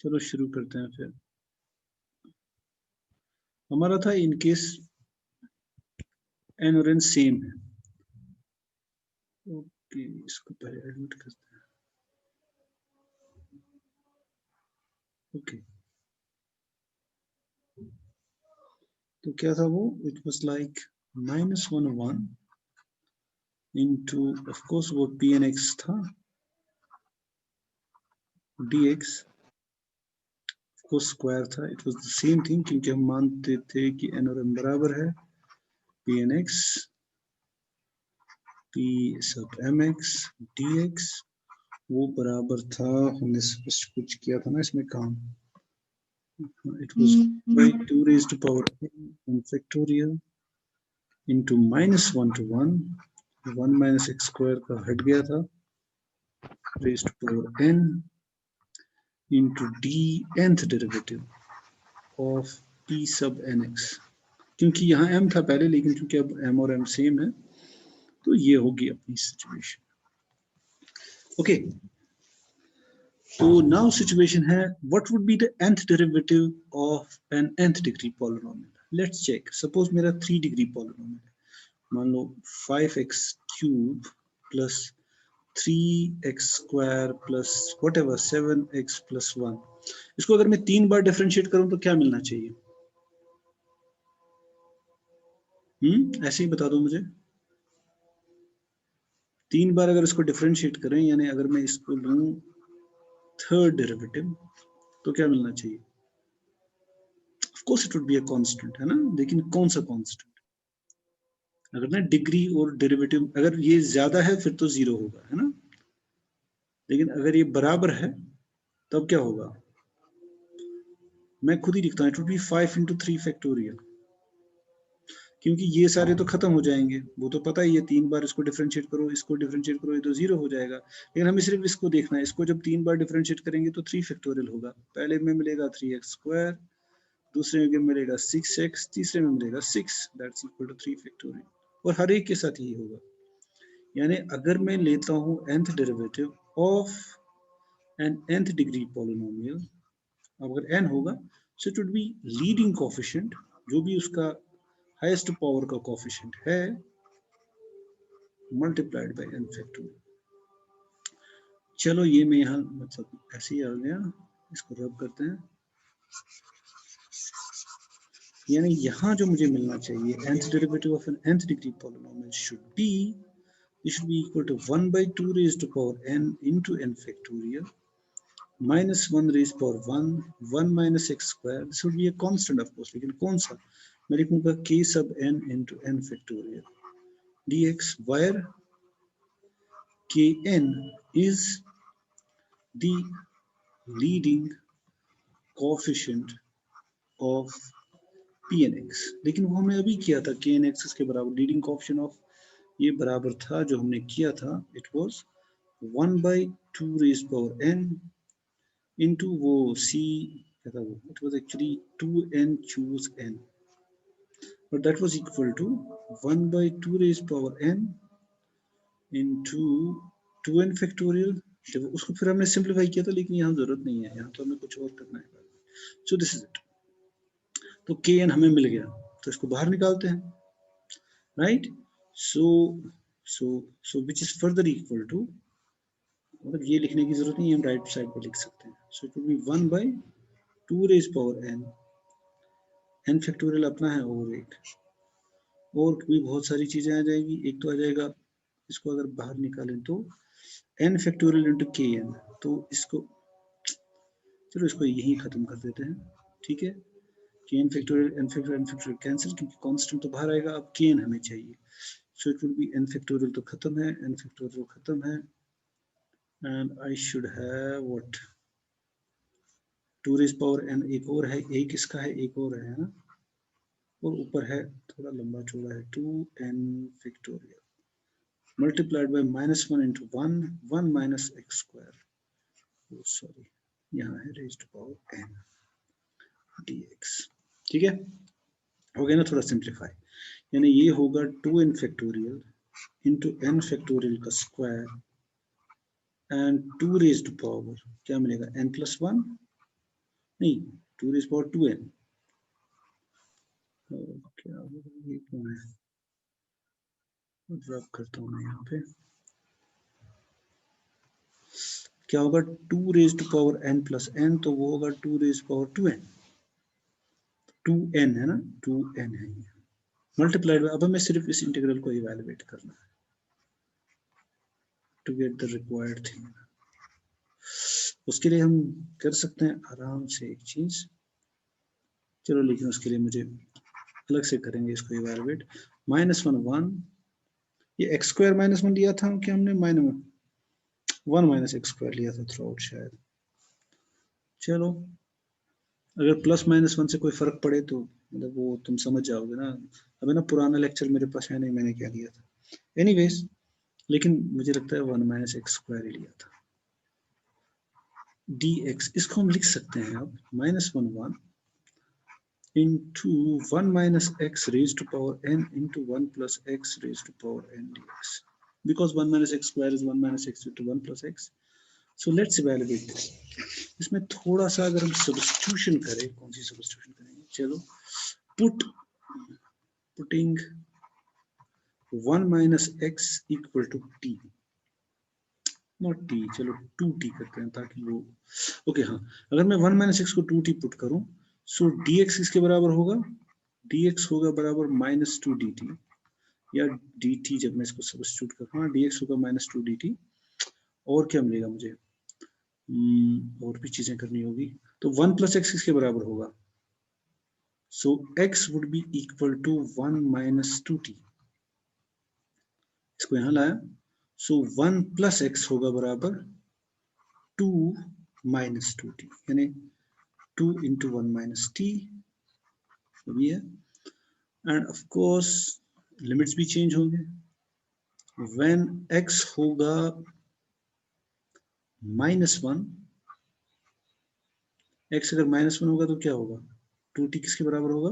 चलो शुरू करते हैं फिर। हमारा था इन केस n और n सेम है। ओके, इसको पहले एडमिट करते हैं। ओके, तो क्या था वो? It was like -1 into, of course वो pnx था, dx को स्क्वायर था। It was the same thing, क्योंकि हम मानते थे कि n और m बराबर है। pnx p सब mx dx वो बराबर था, हमने कुछ किया था ना इसमें काम। It was by 2 raised to power n factorial into -1 to 1, 1 minus x square का हट गया था, raised to power n into d nth derivative of p sub nx, क्योंकि यहाँ m था पहले, लेकिन क्योंकि अब m और m सेम है तो ये होगी अपनी सिचुएशन। ओके, तो नाउ सिचुएशन है what would be the nth derivative of an nth degree polynomial. Let's check. Suppose मेरा 3 डिग्री पॉलिनोमियल है, मान लो 5x cube plus 3x square plus whatever 7x plus 1। इसको अगर मैं 3 बार डिफरेंशिएट करूं तो क्या मिलना चाहिए? ऐसे ही बता दो मुझे। 3 बार अगर इसको डिफरेंशिएट करें, यानी अगर मैं इसको लूं थर्ड डेरिवेटिव, तो क्या मिलना चाहिए? Of course it would be a constant, है ना? लेकिन कौन सा कांस्टेंट? अगर ना डिग्री और डेरिवेटिव अगर ये ज्यादा है फिर तो 0 होगा, है ना? लेकिन अगर ये बराबर है तब क्या होगा? मैं खुद ही लिखता हूँ, it would B 5 into 3 factorial, क्योंकि ये सारे तो खत्म हो जाएंगे। वो तो पता ही है, 3 बार इसको डिफरेंशिएट करो, इसको डिफरेंशिएट करो, ये तो 0 हो जाएगा। लेकिन हमें सिर्फ इसको देखना है, इसको जब 3 बार डिफरेंशिएट करेंगे तो 3 फैक्टोरियल होगा। पहले में मिलेगा 3x स्क्वायर, दूसरे में मिलेगा 6x, तीसरे में मिलेगा 6, दैट्स इक्वल टू 3 फैक्टोरियल। और हर एक के साथ यही होगा। यानी अगर मैं लेता हूँ nth derivative of an nth degree polynomial, अगर n होगा so it would be leading coefficient, जो भी उसका हाईएस्ट पावर का कोएफिशिएंट है, मल्टीप्लाइड बाय n फैक्टोरियल। चलो ये मैं यहाँ मतलब ऐसे ही आ गया, इसको रब करते हैं। यानी यहाँ जो मुझे मिलना चाहिए, nth derivative of an nth degree polynomial should be, it should be equal to 1 by 2 raised to power n into n factorial minus 1 raised power 1, 1 minus x square. This would be a constant of course, लेकिन कौन सा? मैं लिखूंगा k sub n into n factorial dx, where kn is the leading coefficient of pnx। लेकिन वो हमने अभी किया था, knx के बराबर लीडिंग कोएफिशिएंट ऑफ, ये बराबर था जो हमने किया था, it was 1 by 2 raised power n into वो c क्या था वो, it was actually 2n choose n, but that was equal to 1 by 2 raised power n into 2n factorial। जब उसको फिर हमने सिंप्लीफाई किया था, लेकिन यहाँ जरूरत नहीं है, यहाँ तो हमें कुछ और करना है। So this is it. तो kn हमें मिल गया, तो इसको बाहर निकालते हैं, right? So which is further equal to, मतलब ये लिखने की जरूरत नहीं है, हम राइट साइड पे लिख सकते हैं। सो it will B 1 by 2 raised power n, n factorial अपना है, और एक और भी बहुत सारी चीजें आ जाएगी। एक तो आ जाएगा, इसको अगर बाहर निकालें तो n फैक्टोरियल इंटू के एन, तो इसको चलो इसको यही खत्म कर देते हैं, ठीक है? के n factorial n factorial cancel, क्योंकि कांस्टेंट तो बाहर आएगा, अब के एन हमें चाहिए। So it will be n factorial तो खत्म है, n फैक्टोरियल तो खत्म है, and I should have what 2 raise power n, एक और है, एक इसका है, एक और है ना, और ऊपर है थोड़ा लंबा चौड़ा है 2n factorial multiplied by -1 into 1, 1 minus x square, oh sorry, यहाँ है raised to power n dx। ठीक है, हो गया ना थोड़ा सिंप्लीफाई। यानी ये होगा 2n factorial into n factorial का square and 2 raised to power क्या मिलेगा, n plus 1 नहीं, 2 रेज पावर 2n। क्या ये क्यों है, ड्रॉप करता हूँ मैं यहाँ पे। क्या होगा 2 raise to power n plus n, तो वो होगा 2 रेज पावर 2n। 2n है ना, 2n है ये मल्टीप्लाइड बाय, अब हमें सिर्फ इस इंटीग्रल को इवैल्यूएट करना है to get the required thing. उसके लिए हम कर सकते हैं आराम से एक चीज, चलो लेकिन उसके लिए मुझे अलग से करेंगे इसको इवैल्यूएट। -1 ये x स्क्वायर -1 लिया था कि हमने -1 माइनस एक्स स्क्वायर लिया था थ्रू आउट शायद। चलो अगर +-1 से कोई फर्क पड़े तो मतलब वो तुम समझ जाओगे ना, अबे ना पुराना लेक्चर मेरे पास है नहीं, मैंने क्या लिया था एनीवेज, लेकिन मुझे लगता है 1 माइनस एक्स स्क्वायर ही लिया था। dx इसको हम लिख सकते हैं अब -1 into 1 minus x raised to power n into 1 plus x raised to power n dx, because 1 minus x square is 1 minus x into 1 plus x. So let's evaluate this. इसमें थोड़ा सा अगर हम सब्स्टिट्यूशन करें, कौन सी सब्स्टिट्यूशन करेंगे, चलो putting 1 minus x equal to t, not t, चलो 2t करते हैं ताकि वो ओके। हाँ, अगर मैं 1 minus x को 2t पुट करूं, सो dx किसके बराबर होगा, dx होगा बराबर -2 dt, या dt जब मैं इसको सब्स्टिट्यूट करता हूँ dx होगा -2 dt। और क्या मिलेगा मुझे, और भी चीजें करनी होगी, तो 1 plus x किसके बराबर होगा, सो x would be equal to 1 minus 2t, इसको यहां लाया, सो 1 plus x होगा बराबर 2 minus 2t, यानी 2 into 1 minus t, ये है। एंड ऑफ कोर्स लिमिट्स भी चेंज होंगे, व्हेन x होगा -1, x अगर -1 होगा तो क्या होगा, 2t किसके बराबर होगा,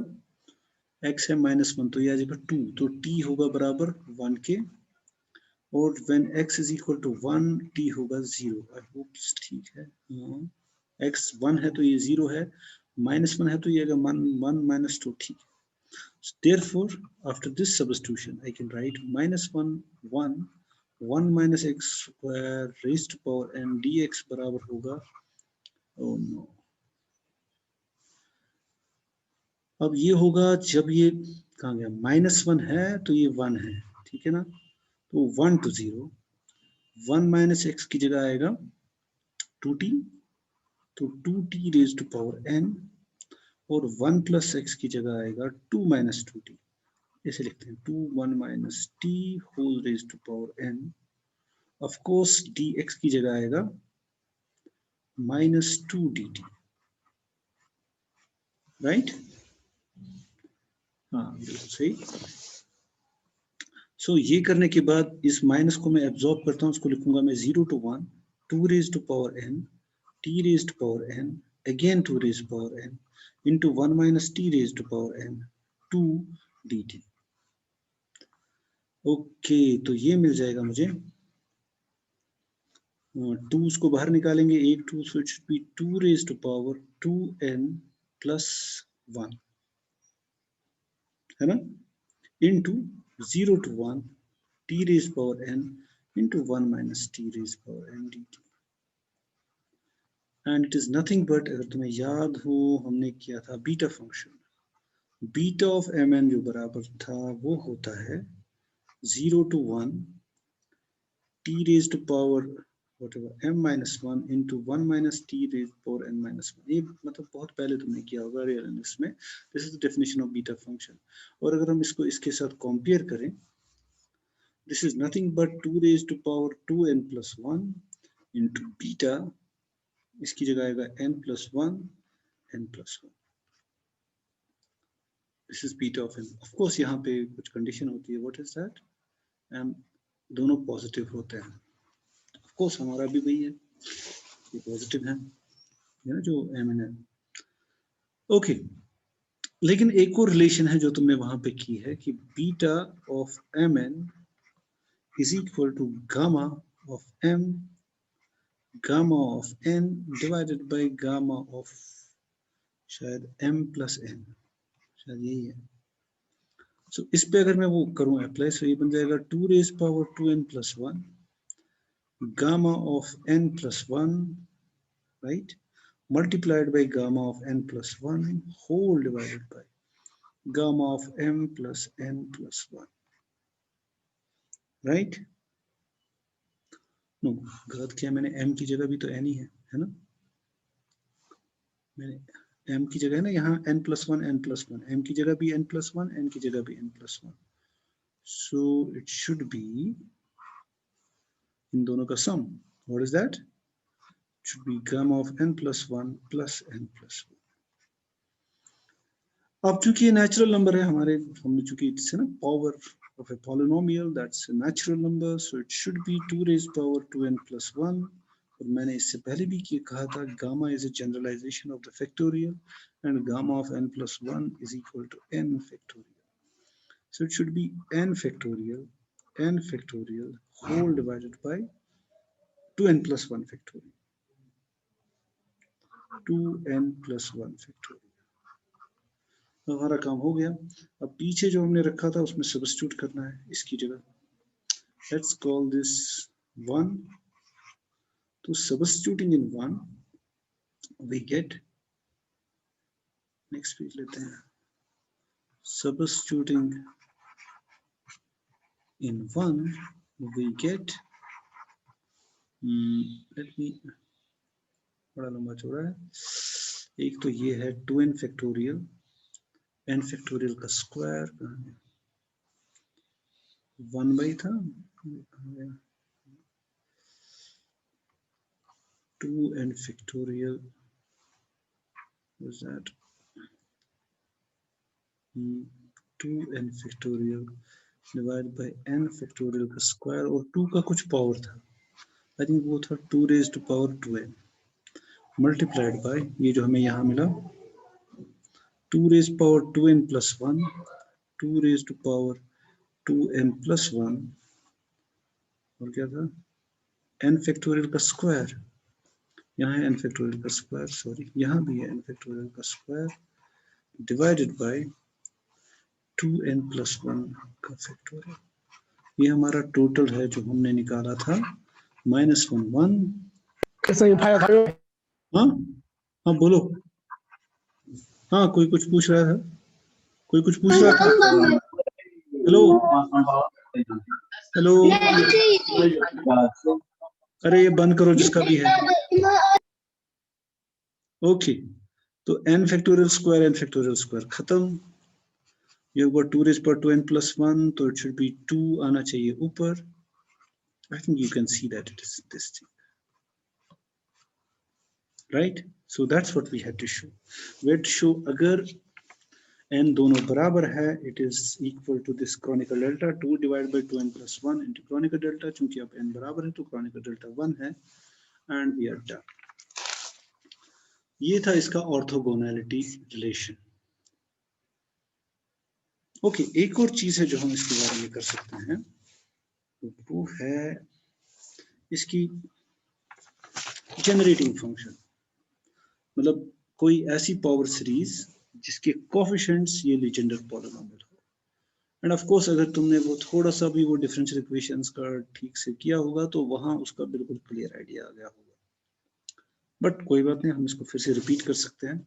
x है -1 तो ये आ जाएगा 2, तो t होगा बराबर 1 के, और when x is equal to 1 t होगा 0। आई होप ठीक है, x 1 है तो ये 0 है, -1 है तो ये अगर 1 minus 2, ठीक है। Therefore, after this substitution, I can write -1 minus x square raised to power n dx बराबर होगा, oh no, अब ये होगा जब ये कहाँ गया, -1 है तो ये 1 है, ठीक है ना, तो 1 to 0, 1 minus x की जगह आएगा 2t, तो 2t raised to power n, और 1 plus x की जगह आएगा 2 minus 2t, ऐसे लिखते हैं 2 1 minus t whole raised to power n, of course dx की जगह आएगा -2 dt, राइट, हाँ बिल्कुल सही। सो ये करने के बाद इस माइनस को मैं एब्जॉर्ब करता हूँ, उसको लिखूंगा मैं 0 to 1 2 raised to power n t raised to power n again 2 raised to power n into 1 minus t raised to power n 2 dt। Okay, तो ये मिल जाएगा मुझे, 2 उसको बाहर निकालेंगे, 1 2, so it should be 2 raised to power 2n plus 1, है ना, into 0 to 1 t raised to power n into 1 minus t raised to power n dt, and it is nothing but, अगर तुम्हें याद हो हमने किया था beta function, beta of mn जो बराबर था वो होता है 0 to 1 t raised to power whatever m minus 1 into 1 minus t raised to power n minus 1, ये मतलब बहुत पहले तुमने किया होगा रियल एनालिसिस में, this is the definition of beta function. और अगर हम इसको इसके साथ कंपेयर करें, this is nothing but 2 raised to power 2n plus 1 into beta, इसकी जगह आएगा n plus 1 n plus 1, this is beta of n। Of course यहाँ पे कुछ कंडीशन होती है, व्हाट इज दैट, m दोनों पॉजिटिव होते हैं, ऑफ कोर्स हमारा भी वही है, ये पॉजिटिव है ना जो mn है, ओके। लेकिन एक और रिलेशन है जो तुमने वहां पे की है कि beta of mn is equal to gamma of m, gamma of n divided by gamma of शायद m प्लस n, शायद यही है। सो इस पे अगर मैं वो करूं अप्लाई, सो ये बन जाएगा 2 raise power 2n plus 1 gamma of n plus 1, right, multiplied by gamma of n plus 1 whole divided by gamma of m plus n plus 1, right? No, गलत किया मैंने, m की जगह भी तो n ही है ना? मैंने m की जगह है ना यहाँ n plus 1 n plus 1, m की जगह भी n plus 1, n की जगह भी n plus 1, so it should be इन दोनों का sum. What is that? It should be gamma of n plus 1 plus n plus 1. अब चूंकि ये नेचुरल नंबर है हमारे, हमने चूंकि इससे ना power of a polynomial that's a natural number, so it should be 2 raise power 2n plus 1. और मैंने इससे पहले भी कहा था gamma is a generalization of the factorial and gamma of n plus 1 is equal to n factorial. So it should be n factorial whole divided by 2n plus 1 factorial. 2n plus 1 factorial. हमारा काम हो गया। अब पीछे जो हमने रखा था उसमें सब्स्टिट्यूट करना है इसकी जगह। लेट्स कॉल दिस 1, तो substituting in 1 we get, next page लेते हैं, substituting in 1 we get, let me, बड़ा लंबा चौड़ा है, एक तो ये है 2n फैक्टोरियल, n फैक्टोरियल का स्क्वायर 1 बाई था, 2n factorial was that 2n factorial divided by n factorial का स्क्वायर और 2 का कुछ पावर था, आई थिंक वो था 2 raise to power 2n multiplied by ये जो हमें यहाँ मिला 2 raise power 2n plus 1, 2 raise to power 2n plus 1 और क्या था n फैक्टोरियल का स्क्वायर, यहाँ है n फैक्टोरियल का स्क्वायर, सॉरी यहाँ भी है n फैक्टोरियल का square divided by 2n plus 1 का फैक्टोरियल। ये हमारा टोटल है जो हमने निकाला था -1 1। हाँ हाँ बोलो, हाँ कोई कुछ पूछ रहा था, कोई कुछ पूछ रहा था, हेलो हेलो, अरे ये बंद करो जिसका भी है, ओके। तो n फैक्टोरियल स्क्वायर खत्म, ये हुआ 2 रेज पर 2n प्लस 1, तो इट शुड बी 2 आना चाहिए ऊपर। I think you can see that it is this thing, right? So that's what we had to show. We had to show अगर n दोनों बराबर है, it is equal to this chronicle delta 2 divided by 2n plus 1 into chronicle delta, चूंकि अब n बराबर है तो chronicle delta 1 है, and we are done. ये था इसका ऑर्थोगोनैलिटी रिलेशन। ओके, एक और चीज है जो हम इसके बारे में कर सकते हैं, वो है इसकी जनरेटिंग फंक्शन, मतलब कोई ऐसी पावर सीरीज जिसके कोएफिशिएंट्स ये लीजेंडर पॉलिनोमियल हो। एंड ऑफ कोर्स अगर तुमने वो थोड़ा सा भी वो डिफरेंशियल इक्वेशंस का ठीक से किया होगा तो वहां उसका बिल्कुल क्लियर आइडिया आ गया होगा, बट कोई बात नहीं, हम इसको फिर से रिपीट कर सकते हैं।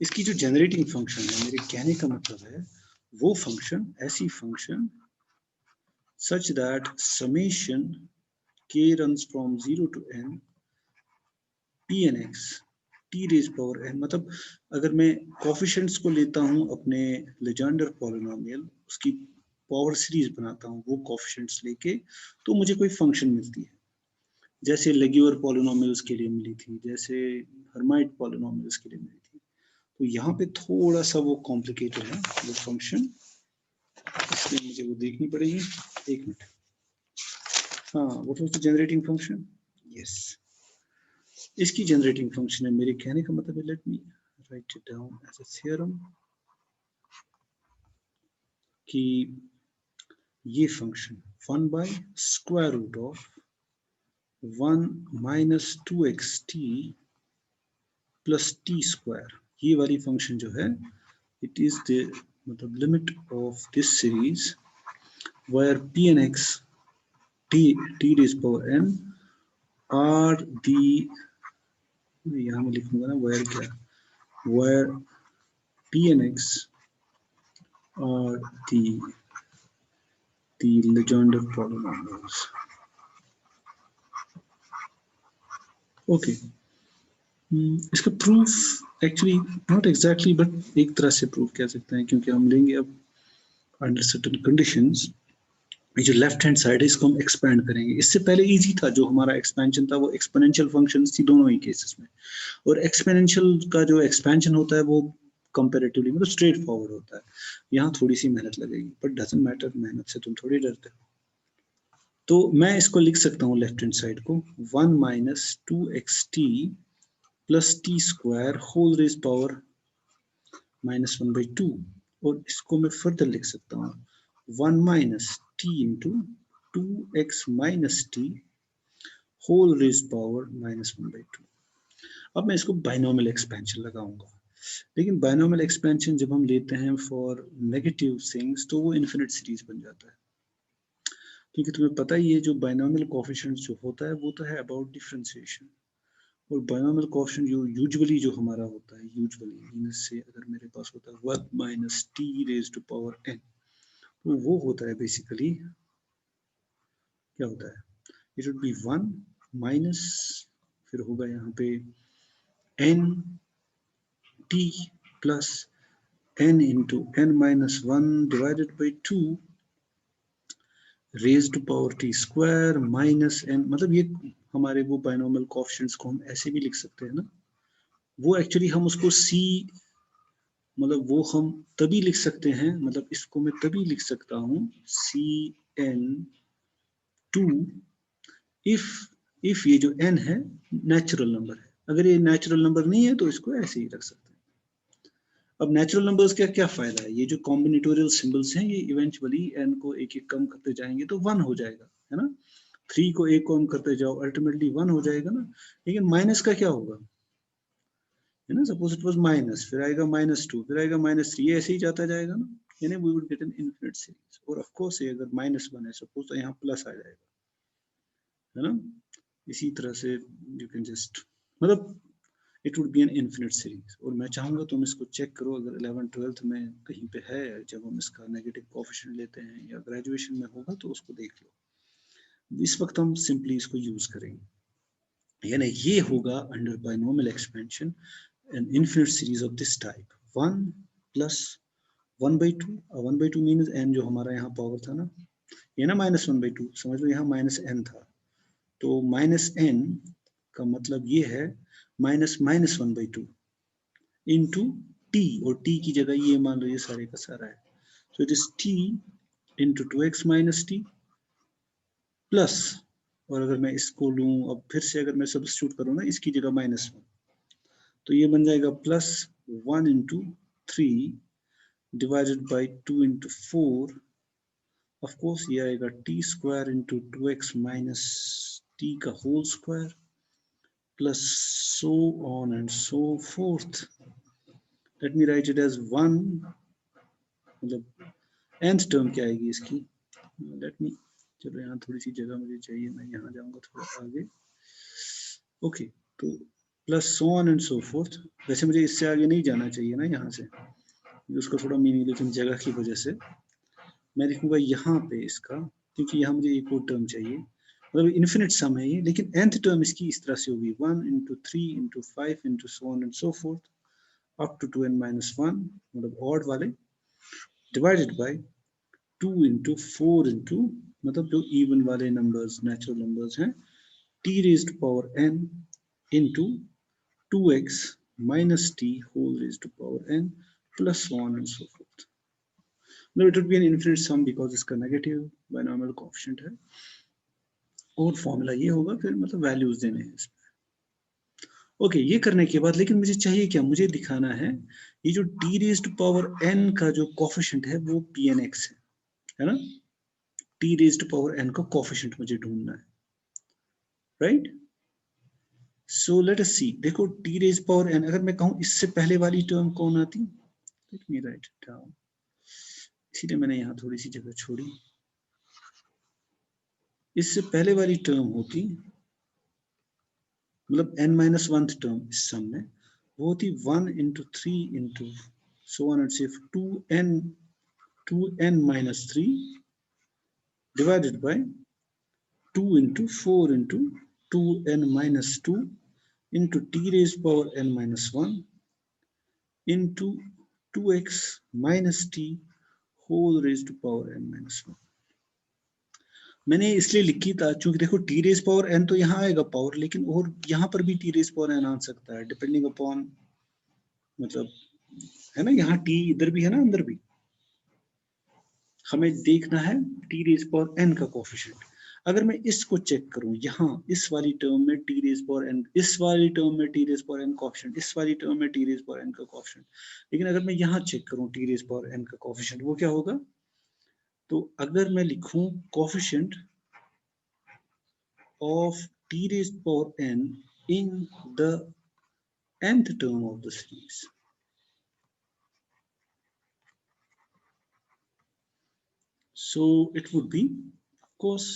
इसकी जो जनरेटिंग फंक्शन है, मेरे कहने का मतलब है वो फंक्शन, ऐसी function such that summation k runs from 0 to n pnx t raised power n, मतलब अगर मैं कोएफिशिएंट्स को लेता हूं अपने लेजेंडर पॉलिनोमियल, उसकी पावर सीरीज बनाता हूं वो कोएफिशिएंट्स लेके, तो मुझे कोई फंक्शन मिलती है, जैसे लेग्यूलर पॉलिनोमियल्स के लिए मिली थी, जैसे हर्माइट पॉलिनोमियल्स के लिए मिली थी। तो यहाँ पे थोड़ा सा वो कॉम्प्लिकेटेड है वो फंक्शन, इसलिए मुझे वो देखनी पड़ेगी। एक मिनट, हाँ, what was the generating function? Yes, इसकी जनरेटिंग फंक्शन है, मेरे कहने का मतलब है, let me write it down as a theorem, कि ये function 1 by square root of 1 minus 2xt plus t square, ये वाली फंक्शन जो है इट इज द मतलब limit of this series where p n x t raise power n are the, यहाँ मैं लिखूंगा ना वेयर क्या, where p n x are the Legendre polynomials. Okay. इसका proof actually not exactly but एक तरह से प्रूफ कह सकते हैं, क्योंकि हम लेंगे अब अंडर सर्टेन कंडीशंस ये जो लेफ्ट हैंड साइड है इसको हम एक्सपेंड करेंगे। इससे पहले इजी था, जो हमारा एक्सपेंशन था वो एक्सपोनेंशियल फंक्शंस थी दोनों ही केसेस में, और एक्सपोनेंशियल का जो एक्सपेंशन होता है वो कंपैरेटिवली मतलब स्ट्रेट फॉरवर्ड होता है। यहाँ थोड़ी सी मेहनत लगेगी बट डजंट मैटर, मेहनत से तुम थोड़ी डरते हो। तो मैं इसको लिख सकता हूँ लेफ्ट हैंड साइड को 1 minus 2xt plus t square whole raise power -1/2, और इसको मैं फर्दर लिख सकता हूँ 1 minus t into 2x minus t whole raise power -1/2। अब मैं इसको बाइनोमियल एक्सपेंशन लगाऊंगा, लेकिन बाइनोमियल एक्सपेंशन जब हम लेते हैं फॉर नेगेटिव थिंग्स तो वो इन्फिनिट सीरीज बन जाता है, क्योंकि तुम्हें पता ही है जो बाइनोमियल कोएफिशिएंट जो होता है वो तो है अबाउट डिफरेंशिएशन, और बाइनोमियल कोएफिशिएंट जो यूजुअली जो हमारा होता है, यूजुअली मींस से अगर मेरे पास होता है 1 minus t raise to power n, तो वो होता है बेसिकली क्या होता है, इट वुड बी 1 माइनस फिर होगा यहाँ पे n t plus n into n minus 1 divided by 2 raise to power t square minus n, मतलब ये हमारे वो बाइनोमियल कोएफिशिएंट्स को हम ऐसे भी लिख सकते हैं ना, वो एक्चुअली हम उसको c मतलब वो हम तभी लिख सकते हैं, मतलब इसको मैं तभी लिख सकता हूँ Cn2 इफ ये जो n है नेचुरल नंबर है, अगर ये नेचुरल नंबर नहीं है तो इसको ऐसे ही रख सकते हैं। अब नेचुरल नंबर्स का क्या फायदा है, ये जो कॉम्बिनेटोरियल सिंबल्स हैं ये इवेंचुअली n को एक एक कम करते जाएंगे तो 1 हो जाएगा, है ना, 3 को एक कम करते जाओ अल्टीमेटली 1 हो जाएगा ना, लेकिन माइनस का क्या होगा, है ना, सपोज इट वाज माइनस, फिर आएगा -2, फिर आएगा -3, ये ऐसे ही जाता जाएगा ना, यानी we would get an infinite series. और ऑफ कोर्स ये अगर -1 है सपोज तो यहाँ प्लस आ जाएगा, है ना, इसी तरह से यू कैन जस्ट मतलब it would be an infinite series. और मैं चाहूंगा तुम इसको चेक करो, अगर 11th-12th में कहीं पे है जब हम इसका नेगेटिव कोएफिशिएंट लेते हैं, या ग्रेजुएशन में होगा तो उसको देख लो। इस वक्त हम सिंपली इसको यूज करेंगे, यानी ये होगा under binomial expansion an infinite series of this type 1 plus 1/2, 1/2 means n जो हमारा यहाँ पावर था ना, ये ना -1/2 समझ लो, यहाँ -n था, तो -n का मतलब ये है -1/2 इंटू t, और t की जगह ये मान लो ये सारे का सारा है, so it is t into 2x minus T plus, और अगर मैं इसको लूँ अब फिर से अगर मैं सब्स्टिट्यूट करूँ ना इसकी जगह -1, तो ये बन जाएगा plus 1 into 3 divided by 2 into 4, of course ये आएगा T square into 2x minus T का whole square plus so on and so fourth. Let me write it as 1, मतलब nth टर्म क्या आएगी इसकी, लेट मी, चलो यहाँ थोड़ी सी जगह मुझे चाहिए, मैं यहाँ जाऊंगा थोड़ा आगे, ओके, तो plus so on and so fourth. वैसे मुझे इससे आगे नहीं जाना चाहिए ना यहाँ से, उसका थोड़ा मीनिंग, लेकिन जगह की वजह से मैं लिखूंगा यहाँ पे इसका, क्योंकि यहाँ मुझे एक और टर्म चाहिए, मतलब इन्फिनिट सम है ये, लेकिन nth टर्म इसकी इस तरह से होगी 1 into 3 into 5 into so on and so forth up to 2n minus 1, मतलब ऑड वाले, डिवाइडेड बाय 2 इंटू 4 इंटू मतलब जो इवन वाले नंबर्स नेचुरल नंबर्स हैं t raised power n into 2x minus t whole raised to power n plus so on and so forth. Now it would be an infinite sum because इसका negative binomial coefficient है, और formula ये होगा फिर मतलब values देने हैं इसमें। ओके, ये करने के बाद लेकिन मुझे चाहिए क्या, मुझे दिखाना है ये जो t raised to power n का जो कोएफिशिएंट है वो pnx है ना, t raised to power n का कोएफिशिएंट मुझे ढूंढना है, राइट? सो लेट अस सी, देखो टी रेज पावर एन, अगर मैं कहूं इससे पहले वाली टर्म कौन आती, late me write it down, इसीलिए मैंने यहाँ थोड़ी सी जगह छोड़ी। इससे पहले वाली टर्म होती, मतलब n माइनस वन टर्म इस सम में, वो होती 1 into 3 into so on and सिर्फ 2n minus 3 divided by 2 into 4 into 2n minus 2 into t raise power n minus 1 into 2x minus t whole raise to power n minus 1। मैंने इसलिए लिखी था क्योंकि देखो टी रेज पावर n तो यहाँ आएगा पावर, लेकिन और यहाँ पर भी टी रेज पावर n आ सकता है डिपेंडिंग अपॉन, मतलब है ना, यहाँ टी इधर भी है ना, अंदर भी। हमें देखना है टी रेज पावर n का कोफिशिएंट। अगर मैं इसको चेक करूं, यहाँ इस वाली टर्म में टी रेज पावर n, इस वाली टर्म में t raise power n coefficient, इस वाली टर्म में टी रेज पावर n का कोफिशिएंट, लेकिन अगर मैं यहाँ चेक करूं टी रेज पावर n का कोफिशिएंट, वो क्या होगा? तो अगर मैं लिखूं coefficient of t raised power n in the nth term of the series. So it would be, of course,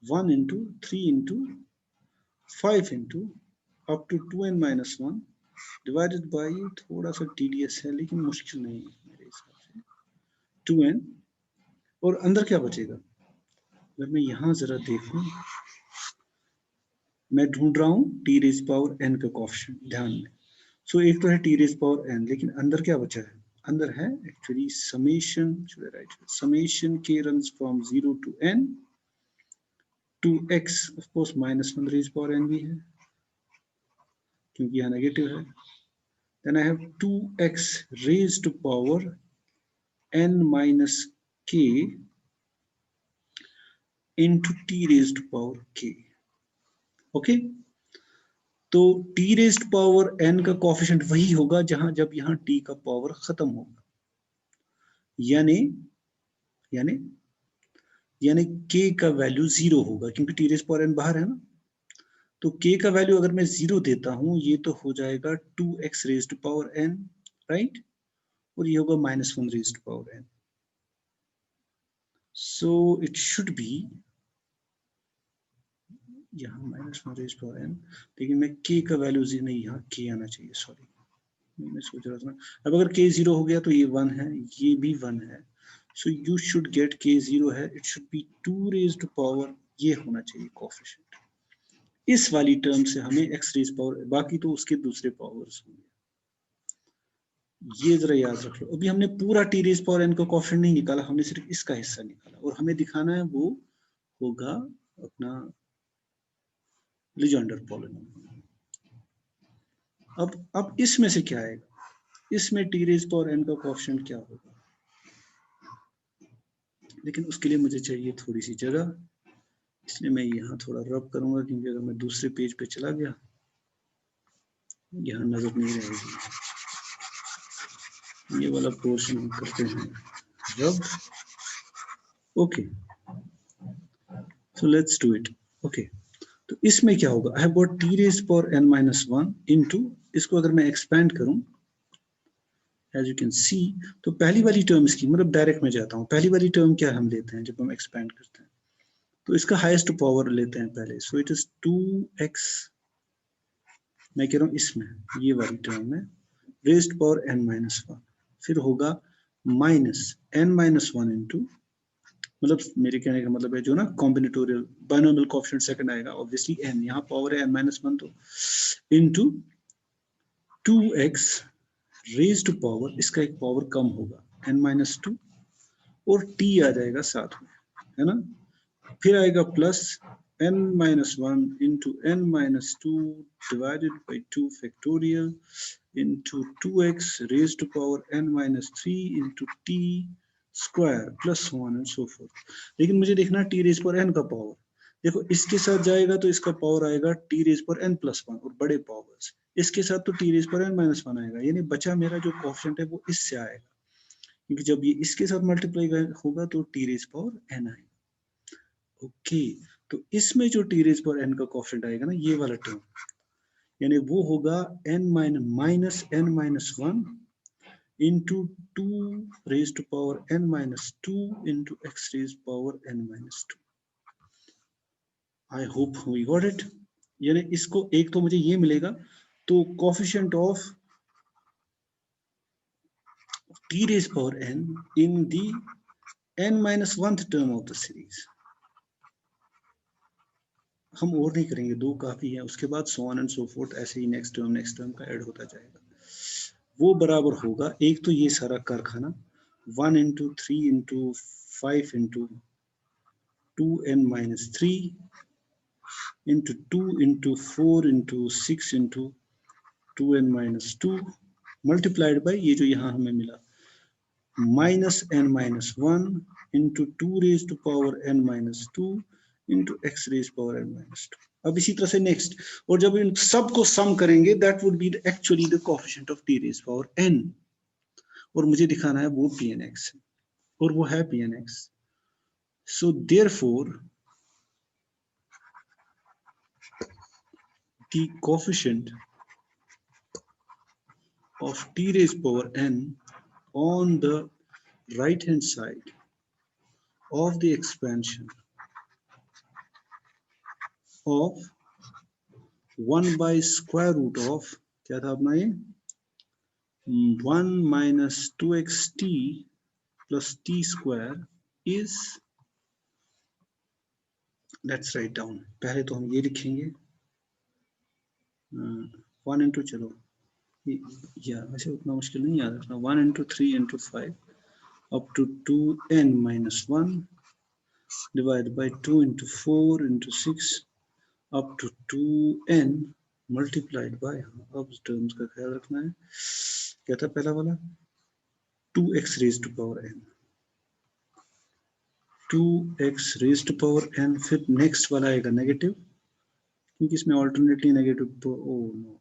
1 into 3 into 5 into up to 2n minus 1 divided by, थोड़ा सा tedious है लेकिन मुश्किल नहीं है मेरे हिसाब से, 2n, और अंदर क्या बचेगा? अगर मैं यहाँ जरा देखूं, मैं ढूंढ रहा हूँ टी रेज पावर n का कोफिशिएंट, ध्यान में। सो एक तो है टी रेज पावर n, लेकिन अंदर क्या बचा है? अंदर है actually summation, right, summation k runs from 0 to n to x, of course minus 1 raise power n भी है क्योंकि यहाँ नेगेटिव है। Then I have 2x raise to power n minus k into t raise to power k। Okay, तो t raise to power n का coefficient वही होगा जहां जब यहाँ t का पावर खत्म होगा, यानी यानी यानी k का वैल्यू 0 होगा क्योंकि टी रेज पावर n बाहर है ना। तो k का वैल्यू अगर मैं 0 देता हूं, ये तो हो जाएगा 2x raise to power n, right, और ये होगा minus 1 raise to power n। So it should be यहाँ माइनस 1 रेज पावर n, लेकिन मैं k का वैल्यू नहीं, यहाँ k आना चाहिए, सॉरी मैं सोच रहा था ना। अब अगर k 0 हो गया तो ये 1 है, ये भी 1 है, so you should get k 0 है, it should be 2 raise to power, ये होना चाहिए कोफिशिएंट। इस वाली टर्म से हमें x रेज पावर, बाकी तो उसके दूसरे पावर्स होंगे, ये जरा याद रख लो। अभी हमने पूरा टी रेज पावर n का कोफिशिएंट नहीं निकाला, हमने सिर्फ इसका हिस्सा निकाला, और हमें दिखाना है वो होगा अपना लीजेंडर पॉलिनोमियल। अब इसमें से क्या आएगा? इसमें टी रेज पावर n का कोफिशिएंट क्या होगा? लेकिन उसके लिए मुझे चाहिए थोड़ी सी जगह, इसलिए मैं यहाँ थोड़ा रब करूंगा, क्योंकि अगर मैं दूसरे पेज पे चला गया यहाँ नजर नहीं रहेगी। ये वाला पोर्शन हम करते हैं रब। Okay, so let's do it. Okay, तो इसमें क्या होगा? I have got t raise power n minus 1 into, इसको अगर मैं एक्सपेंड करूं एज यू कैन सी, तो पहली वाली टर्म इसकी, मतलब डायरेक्ट में जाता हूं, पहली वाली टर्म क्या हम लेते हैं जब हम एक्सपेंड करते हैं? तो इसका हाईएस्ट पावर लेते हैं पहले, सो इट इज 2x, मैं कह रहा हूँ इसमें ये वाली टर्म है रेज्ड पावर n माइनस 1, फिर होगा माइनस n माइनस 1 इंटू, मतलब मेरे कहने का मतलब है जो ना कॉम्बिनेटोरियल बाइनोमियल कोएफिशिएंट सेकंड आएगा, ऑब्वियसली n, यहाँ पावर है n माइनस 1, तो into 2x raise to power, इसका एक पावर कम होगा n माइनस 2, और t आ जाएगा साथ में, है ना, फिर आएगा plus n minus 1 into n minus 2 divided by 2 factorial into 2x raised to power n minus 3 into t square plus so on and so forth। लेकिन मुझे देखना t रेज पर n का पावर, देखो इसके साथ जाएगा तो इसका पावर आएगा t रेज पर n प्लस 1, और बड़े पावर्स, इसके साथ तो t रेज पर n माइनस 1 आएगा, यानी बचा मेरा जो कोएफिशिएंट है वो इससे आएगा, क्योंकि जब ये इसके साथ मल्टीप्लाई होगा तो t रेज पावर n आएगा। ओके, तो इसमें जो टी रेज पावर एन का कोफिशिएंट आएगा ना, ये वाला टर्म, यानी वो होगा n minus n minus 1 into 2 raised to power n minus 2 into x raised power n minus 2. I hope we got it. यानी इसको एक तो मुझे ये मिलेगा, तो coefficient of t raised power n in the n minus 1th term of the series. हम और नहीं करेंगे, दो काफी है, उसके बाद so on and so forth, ऐसे ही नेक्स्ट टर्म का ऐड होता जाएगा। वो बराबर होगा, एक तो ये सारा कारखाना 1 into 3 into 5 into 2n minus 3 into 2 into 4 into 6 into 2n minus 2 multiplied by ये जो यहाँ हमें मिला minus n minus 1 into 2 raised to power n minus 2 into x raised power n minus 2. अब इसी तरह से नेक्स्ट, और जब इन सबको सम करेंगे that would be actually the coefficient of t raised power n, और मुझे दिखाना है वो pnx है, और वो है pnx. So therefore the coefficient of t raised power n on the right hand side of the expansion of 1 by square root of, क्या था अपना ये, 1 minus 2xt plus t square is, let's write down, पहले तो हम ये लिखेंगे 1 into, चलो या वैसे उतना मुश्किल नहीं याद रखना, 1 into 3 into 5 up to 2n minus 1 divided by 2 into 4 into 6 up to 2n multiplied by, अब टर्म्स का ख्याल रखना है, क्या था पहला वाला, 2x raised to power n, 2x raised to power n, फिर नेक्स्ट वाला आएगा नेगेटिव, क्योंकि इसमें alternately negative, oh no,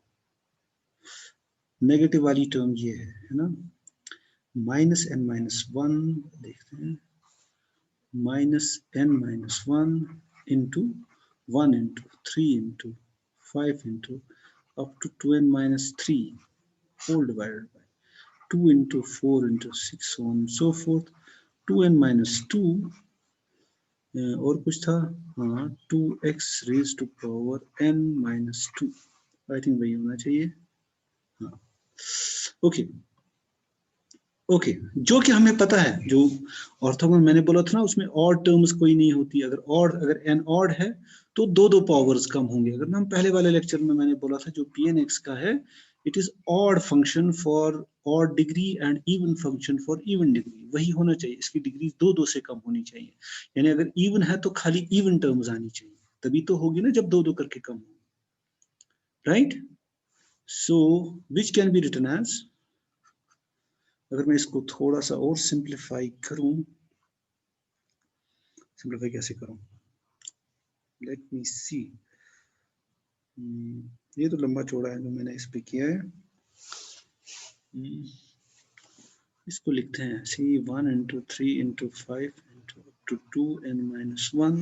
negative वाली टर्म ये है ना, माइनस n माइनस 1, देखते हैं, minus n minus 1 into 1 into 3 into 5 into up to 2n minus 3 whole divided by 2 into 4 into 6 so on and so forth, 2n minus 2 और कुछ था, हाँ 2x raised to power n minus 2, I think वही होना चाहिए, हाँ okay okay, जो कि हमें पता है, जो ऑर्थोगोनल मैंने बोला था ना, उसमें ऑड टर्म्स कोई नहीं होती, अगर n ऑड है तो दो पावर्स कम होंगे, अगर हम पहले वाले लेक्चर में मैंने बोला था जो pnx का है, it is odd function for odd degree and even function for even degree, वही होना चाहिए, इसकी डिग्री दो से कम होनी चाहिए, यानी अगर इवन है तो खाली इवन टर्म्स आनी चाहिए, तभी तो होगी ना जब दो करके कम हो, right, so which can be written as, अगर मैं इसको थोड़ा सा और सिंप्लीफाई करूं, सिंप्लीफाई कैसे करूं, लेट मी सी, ये तो लंबा चौड़ा है जो मैंने इस पे किया है, इसको लिखते हैं सी 1 into 3 into 5 into up to 2n minus 1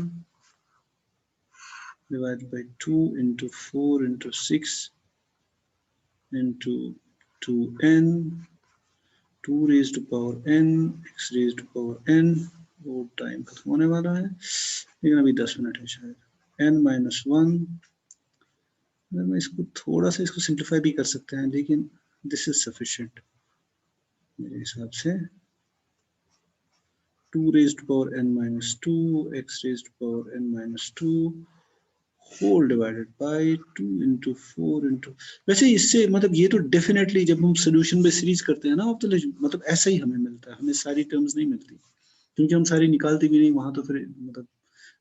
divided by 2 into 4 into 6 into 2n 2 raised to power n x raised to power n, वो टाइम खत्म होने वाला है, लेकिन अभी 10 मिनट है शायद, n minus 1, अगर मैं इसको थोड़ा सा इसको सिंप्लीफाई भी कर सकते हैं, लेकिन दिस इज सफिशिएंट मेरे हिसाब से, 2 raised to power n minus 2 x raised to power n minus 2 whole divided by 2 into 4 into, वैसे इससे मतलब ये तो डेफिनेटली जब हम सोल्यूशन में सीरीज करते हैं ना, तो मतलब ऐसा ही हमें मिलता है, हमें सारी टर्म्स नहीं मिलती, क्योंकि हम सारी निकालते भी नहीं वहां, तो फिर मतलब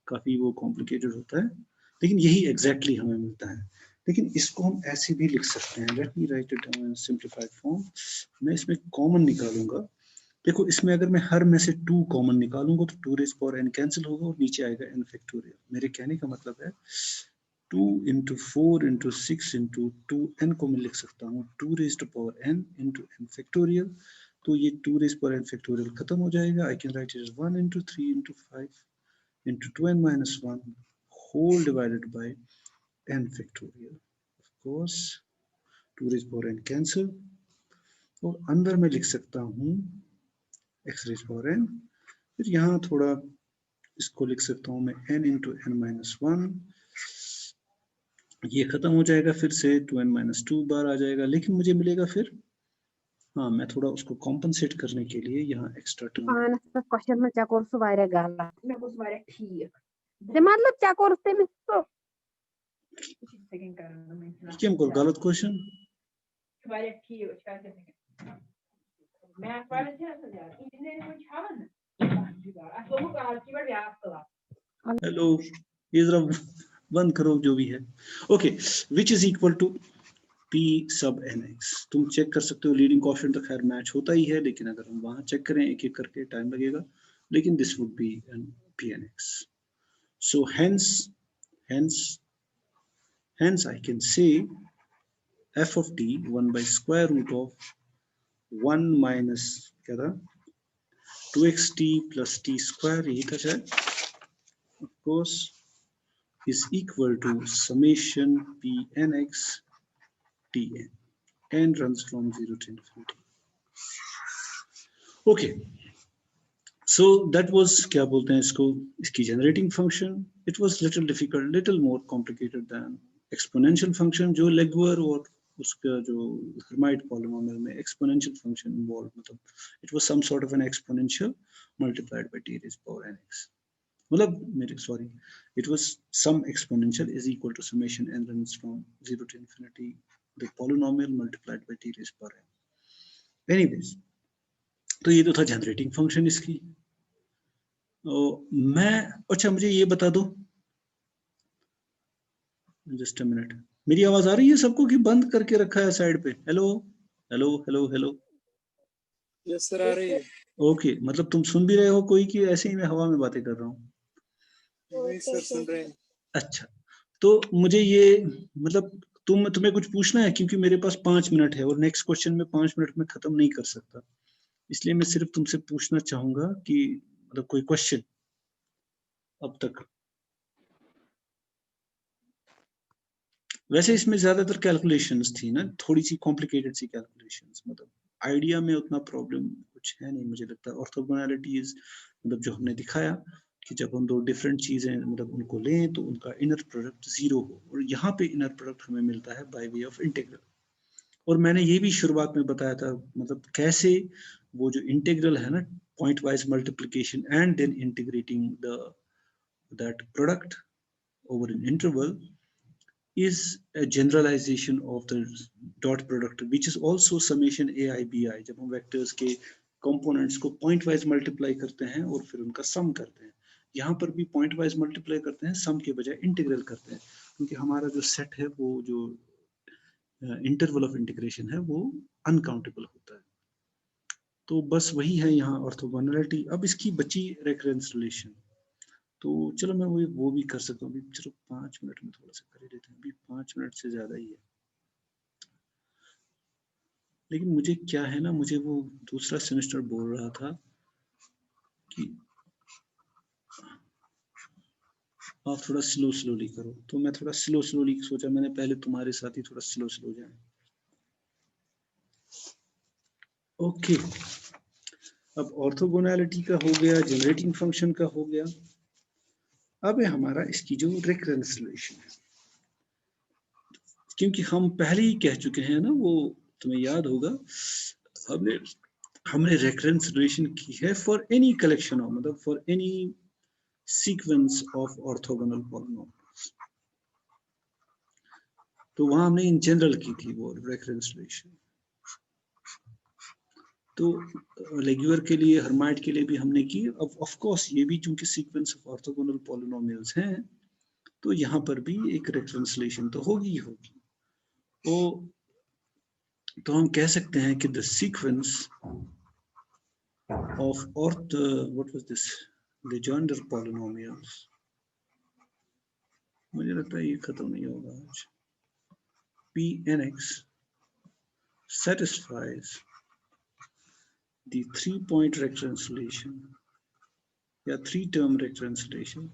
काफी वो कॉम्प्लिकेटेड होता है, लेकिन यही एग्जैक्टली हमें मिलता है, लेकिन इसको हम ऐसे भी लिख सकते हैं, late me write it down in simplified form, मैं इसमें कॉमन निकालूंगा, देखो इसमें अगर मैं हर में से 2 कॉमन निकालूंगा तो 2 रेज पावर n कैंसिल होगा और नीचे आएगा n फैक्टोरियल, मेरे कहने का मतलब है 2 into 4 into 6 into 2n को मैं लिख सकता हूँ 2 raise to power n into n factorial, तो ये 2 रेज पावर n फैक्टोरियल खत्म हो जाएगा, I can write it 1 into 3 into 5 into 2n minus 1 whole divided by n factorial. Of course 2 raised power n cancel, और अंदर मैं लिख सकता हूँ x raised power n, फिर यहाँ थोड़ा इसको लिख सकता हूँ मैं n into n minus 1, ये खत्म हो जाएगा, फिर से 2n minus 2 बार आ जाएगा, लेकिन मुझे मिलेगा फिर, हाँ मैं थोड़ा उसको कॉम्पनसेट करने के लिए यहाँ एक्स्ट्रा टर्म, क्वेश्चन में क्या कोर्स वायरे गलत मैं कुछ वायरे ठीक ते मतलब क्या कोर्स ते में तो सेकंड करना मैं क्या हमको गलत क्वेश्चन, वायरे ठीक उसका सेकंड मैं वायरे थे ना यार इंजीनियरिंग को छावा ना तो वो काल की बार व्याप करा। हेलो ये जरा बंद करो जो भी है। Okay, which is equal to P sub nx, तुम चेक कर सकते हो, लीडिंग कोएफिशिएंट तो खैर मैच होता ही है, लेकिन अगर हम वहां चेक करें एक एक करके टाइम लगेगा, लेकिन this would be P nx. So hence I can say f of t 1 by square root of 1 minus क्या था 2xt plus t square, यही था शायद, of course is equal to summation P nx Tn. N runs from 0 to infinity. Okay, so that was क्या बोलते हैं इसको, इसकी generating function. It was little difficult, little more complicated than exponential function, जो Leguer और उसका जो Hermite polynomial में exponential function involved, मतलब it was some sort of an exponential multiplied by t raised power nx. मतलब मेरे sorry, it was some exponential is equal to summation n runs from 0 to infinity the polynomial multiplied by t raised power n. Anyways, तो ये तो था generating function इसकी। मैं अच्छा मुझे ये बता दो, जस्ट अ मिनट, मेरी आवाज आ रही है सबको कि बंद करके रखा है साइड पे? Hello hello hello hello, yes sir आ रही है। ओके, मतलब तुम सुन भी रहे हो कोई कि ऐसे ही मैं हवा में बातें कर रहा हूँ? नहीं सर सुन रहे हैं। अच्छा, तो मुझे ये मतलब तुम्हें कुछ पूछना है, क्योंकि मेरे पास 5 मिनट है और नेक्स्ट क्वेश्चन में 5 मिनट में खत्म नहीं कर सकता, इसलिए मैं सिर्फ तुमसे पूछना चाहूंगा कि मतलब कोई क्वेश्चन अब तक। वैसे इसमें ज्यादातर कैलकुलेशंस थी ना, थोड़ी सी कॉम्प्लिकेटेड सी कैलकुलेशंस, मतलब आइडिया में उतना प्रॉब्लम कुछ है नहीं मुझे लगता। ऑर्थोगोनैलिटी इज मतलब जो हमने दिखाया कि जब हम दो डिफरेंट चीजें मतलब उनको लें तो उनका इनर प्रोडक्ट 0 हो, और यहाँ पे इनर प्रोडक्ट हमें मिलता है बाय वे ऑफ इंटीग्रल। और मैंने ये भी शुरुआत में बताया था मतलब कैसे वो जो इंटीग्रल है ना, point wise multiplication and then integrating the that product over an interval is a generalization of the dot product, which is also summation ai bi, जब हम वेक्टर्स के कंपोनेंट्स को पॉइंट वाइज मल्टीप्लाई करते हैं और फिर उनका सम करते हैं, यहाँ पर भी पॉइंट वाइज मल्टीप्लाई करते हैं, सम के बजाय इंटीग्रल करते हैं, क्योंकि हमारा जो सेट है वो जो इंटरवल ऑफ इंटीग्रेशन है वो अनकाउंटेबल होता है। तो बस वही है यहाँ ऑर्थोगोनैलिटी। अब इसकी बची रेकरेंस रिलेशन, तो चलो मैं वो भी कर सकता हूँ, चलो 5 मिनट में थोड़ा सा कर ही लेते हैं, अभी 5 मिनट से ज्यादा ही है। लेकिन मुझे क्या है ना, मुझे वो दूसरा सेमेस्टर बोल रहा था कि आप थोड़ा स्लोली करो, तो मैं थोड़ा स्लोली सोचा, मैंने पहले तुम्हारे साथ ही थोड़ा स्लो जाए। ओके, अब ऑर्थोगोनैलिटी का हो गया, जनरेटिंग फंक्शन का हो गया, अब है हमारा इसकी जो रिकरेंस रिलेशन है, क्योंकि हम पहले ही कह चुके हैं ना, वो तुम्हें याद होगा, हमने रेकरेंस रिलेशन की है फॉर एनी कलेक्शन ऑफ, मतलब for any sequence of orthogonal polynomials, तो वहां हमने इन जनरल की थी वो रेकरेंस रिलेशन। तो लेग्यूर के लिए, हर्माइट के लिए भी हमने की। अब ऑफ कोर्स ये भी चूंकि सीक्वेंस ऑफ ऑर्थोगोनल पॉलिनोमियल्स हैं, तो यहाँ पर भी एक रेकरेंस रिलेशन तो होगी ही होगी। तो हम कह सकते हैं कि the sequence of what was this Legender polynomials, मुझे लगता है ये खत्म नहीं होगा आज, Pnx satisfies the 3-point recurrence relation या 3-term recurrence relation,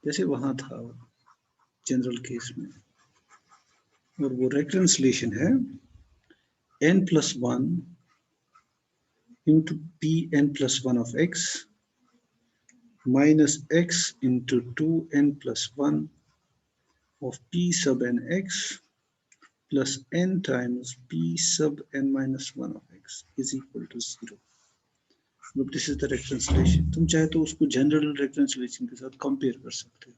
जैसे वहां था जनरल केस में, और वो रेफरेंस रिलेशन है n+1 into Pn+1 of x minus x into 2n+1 of P sub n x plus n times P sub n minus 1 of x is equal to 0. This is the reference relation. तुम चाहे तो उसको general reference relation के साथ compare कर सकते हो,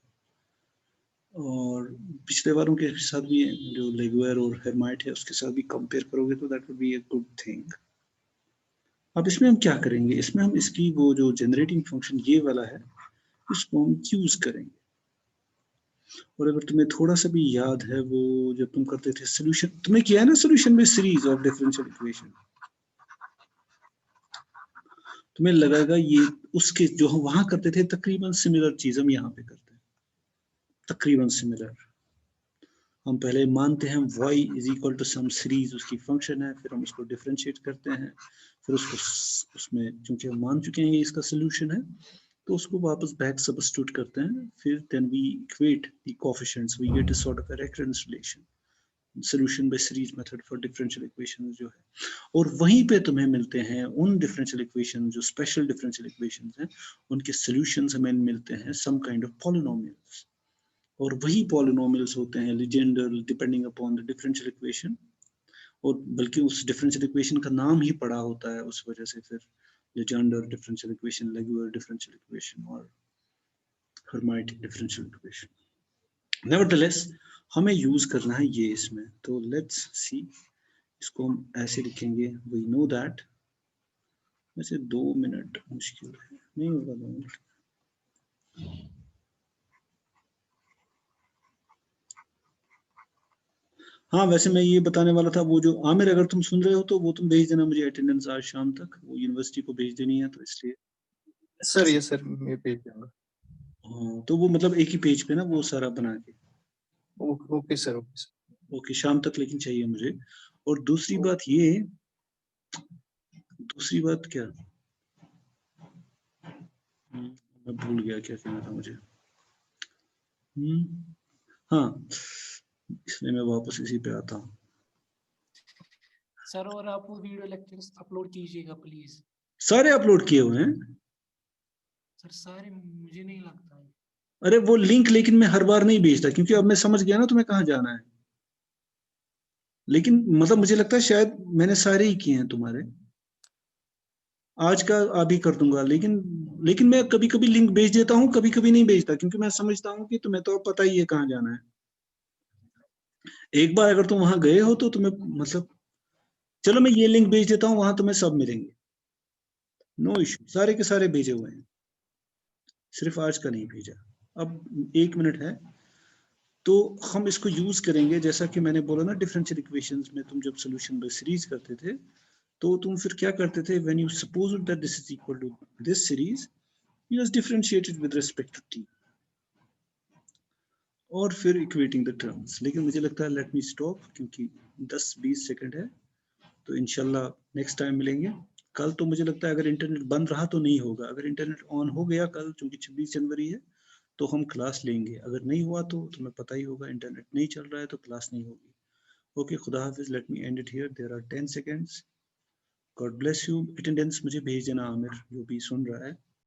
और पिछले वारों के साथ भी, जो लेगुएर और हेर्माइट है उसके साथ भी कंपेयर करोगे तो that would be a good thing. अब इसमें हम क्या करेंगे, इसमें हम इसकी वो जो जनरेटिंग फंक्शन ये वाला है इसको हम यूज करेंगे. और अगर तुम्हें थोड़ा सा भी याद है, वो जब तुम करते थे सोल्यूशन, तुमने किया है ना सोल्यूशन में सीरीज ऑफ डिफरेंशियल इक्वेशन, तुम्हें लगेगा ये उसके जो हम वहां करते थे तकरीबन सिमिलर चीज हम यहाँ पे करते हैं, तकरीबन सिमिलर. हम पहले मानते हैं y is equal to some series उसकी फंक्शन है, फिर हम उसको डिफरेंशिएट करते हैं, फिर उसको उसमें चूंकि हम मान चुके हैं ये इसका सोल्यूशन है तो उसको वापस बैक सब्स्टिट्यूट करते हैं, फिर then we equate the coefficients, we get a sort of a recurrence relation, solution by series method for differential equation जो है. और वहीं पे तुम्हें मिलते हैं उन डिफरेंशियल इक्वेशन जो स्पेशल डिफरेंशियल इक्वेशंस हैं, उनके सॉल्यूशंस हमें मिलते हैं सम काइंड ऑफ पॉलिनोमियल्स, और वही पॉलिनोमियल्स होते हैं Legender depending upon the differential equation, और बल्कि उस डिफरेंशियल इक्वेशन का नाम ही पड़ा होता है उस वजह से, फिर Legendre differential equation, Laguerre differential equation और हर्माइट डिफरेंशियल इक्वेशन. नेवरदलेस हमें यूज करना है ये इसमें, तो लेट्स सी, इसको हम ऐसे लिखेंगे, वी नो दैट, वैसे 2 मिनट मुश्किल है, नहीं होगा 2 मिनट. हाँ वैसे मैं ये बताने वाला था, वो जो आमिर अगर तुम सुन रहे हो तो वो तुम भेज देना मुझे अटेंडेंस आज शाम तक, वो यूनिवर्सिटी को भेज देनी है तो इसलिए. सर ये सर मैं भेज दूंगा. हाँ तो वो मतलब एक ही पेज पे ना वो सारा बना के. Okay sir, okay sir. Okay शाम तक लेकिन चाहिए मुझे. और दूसरी बात ये, दूसरी बात क्या, मैं भूल गया क्या कहना था मुझे. हाँ इसलिए मैं वापस इसी पे आता हूँ. सर और आप वो वीडियो लेक्चर्स अपलोड कीजिएगा प्लीज. सारे अपलोड किए हुए हैं सर सारे मुझे नहीं लगता है. अरे वो लिंक लेकिन मैं हर बार नहीं भेजता, क्योंकि अब मैं समझ गया ना तुम्हें कहाँ जाना है. लेकिन मतलब मुझे लगता है शायद मैंने सारे ही किए हैं तुम्हारे, आज का अभी कर दूंगा, लेकिन मैं कभी कभी लिंक भेज देता हूँ, कभी कभी नहीं भेजता, क्योंकि मैं समझता हूँ कि तुम्हें तो पता ही है कहाँ जाना है. एक बार अगर तुम वहां गए हो तो तुम्हें मतलब, चलो मैं ये लिंक भेज देता हूँ, वहां तुम्हें सब मिलेंगे, नो इश्यू, सारे के सारे भेजे हुए हैं, सिर्फ आज का नहीं भेजा. अब 1 मिनट है तो हम इसको यूज करेंगे, जैसा कि मैंने बोला ना डिफरेंशियल इक्वेशंस में तुम जब सॉल्यूशन बाय सीरीज करते थे तो तुम फिर क्या करते थे, when you suppose that this is equal to this series, you just differentiated with respect to t, और फिर इक्वेटिंग द टर्म्स. लेकिन मुझे लगता है लेट मी स्टॉप, क्योंकि 10-20 सेकंड है, तो इंशाल्लाह नेक्स्ट टाइम मिलेंगे. कल तो मुझे लगता है अगर इंटरनेट बंद रहा तो नहीं होगा, अगर इंटरनेट ऑन हो गया कल, क्योंकि 26 जनवरी है, तो हम क्लास लेंगे, अगर नहीं हुआ तो तुम्हें पता ही होगा इंटरनेट नहीं चल रहा है तो क्लास नहीं होगी. ओके खुदा हाफिज, let me end it here, there are 10 seconds. God bless you. Attendance मुझे भेज देना आमिर, जो भी सुन रहा है.